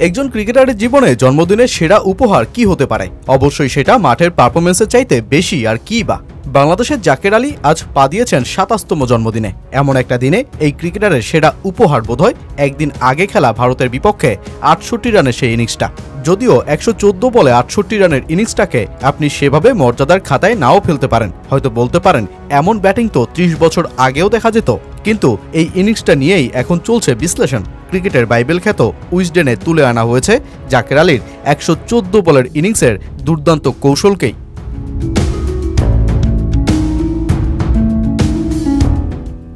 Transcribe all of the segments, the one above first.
একজন ক্রিকেটারের জীবনে জন্মদিনের সেরা উপহার কি হতে পারে? অবশ্যই সেটা মাঠের পারফরমেন্সের চাইতে বেশি আর কি বা। বাংলাদেশের জাকের আলী আজ পা দিয়েছেন ২৭তম জন্মদিনে। এমন একটা দিনে এই ক্রিকেটারের সেরা উপহার বোধহয় একদিন আগে খেলা ভারতের বিপক্ষে ৬৮ রানের সেই ইনিংসটা। যদিও ১১৪ বলে ৬৮ রানের ইনিংসটাকে আপনি সেভাবে মর্যাদার খাতায় নাও ফেলতে পারেন, হয়তো বলতে পারেন এমন ব্যাটিং তো ৩০ বছর আগেও দেখা যেত। কিন্তু এই ইনিংসটা নিয়েই এখন চলছে বিশ্লেষণ। ক্রিকেটের বাইবেল খ্যাত উইজডেনে তুলে আনা হয়েছে জাকের আলীর ১১৪ বলের ইনিংসের দুর্দান্ত কৌশলকেই।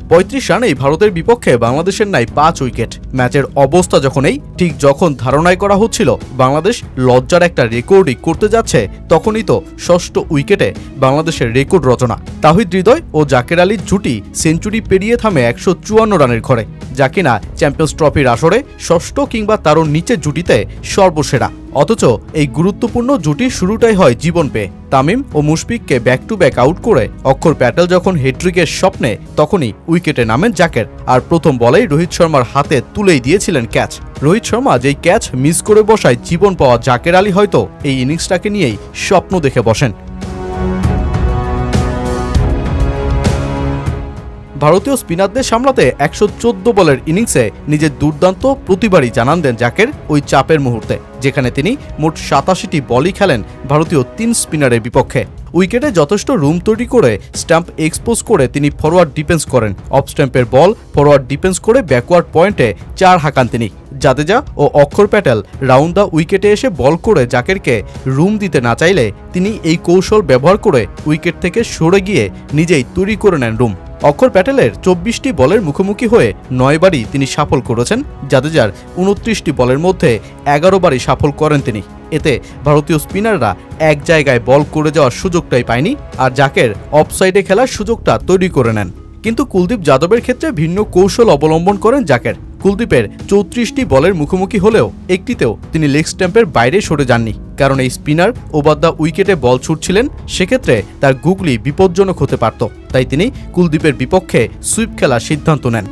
৩৫ রানেই ভারতের বিপক্ষে বাংলাদেশের নাই ৫ উইকেট। ম্যাচের অবস্থা যখন ঠিক যখন ধারণাই করা হচ্ছিল বাংলাদেশ লজ্জার একটা রেকর্ডই করতে যাচ্ছে, তখনই তো ষষ্ঠ উইকেটে বাংলাদেশের রেকর্ড রচনা। তাহিদ হৃদয় ও জাকের আলীর জুটি সেঞ্চুরি পেরিয়ে থামে ১৫৪ রানের ঘরে, যা কিনা চ্যাম্পিয়ন্স ট্রফির আসরে ষষ্ঠ কিংবা তারও নিচের জুটিতে সর্বসেরা। অথচ এই গুরুত্বপূর্ণ জুটির শুরুটাই হয় জীবন পেয়ে। তামিম ও মুশফিককে ব্যাক টু ব্যাক আউট করে অক্ষর প্যাটেল যখন হ্যাট্রিকের স্বপ্নে, তখনই উইকেটে নামেন জাকের। আর প্রথম বলেই রোহিত শর্মার হাতে তুলেই দিয়েছিলেন ক্যাচ। রোহিত শর্মা যেই ক্যাচ মিস করে বসায় জীবন পাওয়া জাকের আলী হয়তো এই ইনিংসটাকে নিয়েই স্বপ্ন দেখে বসেন। ভারতীয় স্পিনারদের সামলাতে ১১৪ বলের ইনিংসে নিজের দুর্দান্ত প্রতিবারই জানান দেন জাকের ওই চাপের মুহূর্তে, যেখানে তিনি মোট ৮৭টি বলই খেলেন ভারতীয় ৩ স্পিনারের বিপক্ষে। উইকেটে যথেষ্ট রুম তৈরি করে স্ট্যাম্প এক্সপোজ করে তিনি ফরওয়ার্ড ডিফেন্স করেন। অফ স্ট্যাম্পের বল ফরওয়ার্ড ডিফেন্স করে ব্যাকওয়ার্ড পয়েন্টে ৪ হাঁকান তিনি। জাদেজা ও অক্ষর প্যাটেল রাউন্ড দ্য উইকেটে এসে বল করে জাকেরকে রুম দিতে না চাইলে তিনি এই কৌশল ব্যবহার করে উইকেট থেকে সরে গিয়ে নিজেই তৈরি করে নেন রুম। অক্ষর প্যাটেলের ২৪টি বলের মুখোমুখি হয়ে ৯ বারই তিনি সফল করেছেন। জাদেজার ২৯টি বলের মধ্যে ১১ বারই সফল করেন তিনি। এতে ভারতীয় স্পিনাররা এক জায়গায় বল করে যাওয়ার সুযোগটাই পায়নি, আর জাকের অফসাইডে খেলার সুযোগটা তৈরি করে নেন। কিন্তু কুলদীপ যাদবের ক্ষেত্রে ভিন্ন কৌশল অবলম্বন করেন জাকের। কুলদীপের ৩৪টি বলের মুখোমুখি হলেও একটিতেও তিনি লেগ স্ট্যাম্পের বাইরে সরে যাননি, কারণ এই স্পিনার ওভার দ্য উইকেটে বল ছুটছিলেন। সেক্ষেত্রে তার গুগলি বিপজ্জনক হতে পারত, তাই তিনি কুলদীপের বিপক্ষে সুইপ খেলার সিদ্ধান্ত নেন।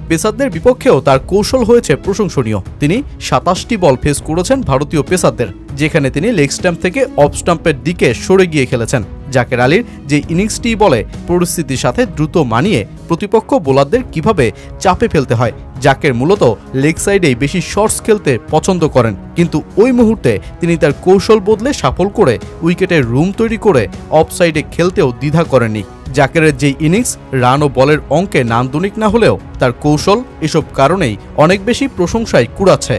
পেসারদের বিপক্ষেও তার কৌশল হয়েছে প্রশংসনীয়। তিনি ২৭টি বল ফেস করেছেন ভারতীয় পেসারদের, যেখানে তিনি লেগ স্ট্যাম্প থেকে অফ স্টাম্পের দিকে সরে গিয়ে খেলেছেন। জাকের আলীর যে ইনিংসটি বলে পরিস্থিতির সাথে দ্রুত মানিয়ে প্রতিপক্ষ বোলারদের কিভাবে চাপে ফেলতে হয়। জাকের মূলত লেগ সাইডেই বেশি শর্টস খেলতে পছন্দ করেন, কিন্তু ওই মুহূর্তে তিনি তার কৌশল বদলে সাফল করে উইকেটে রুম তৈরি করে অফ সাইডে খেলতেও দ্বিধা করেননি। জাকেরের যে ইনিংস রান ও বলের অঙ্কে নান্দনিক না হলেও তার কৌশল এসব কারণেই অনেক বেশি প্রশংসায় কুড়াচ্ছে।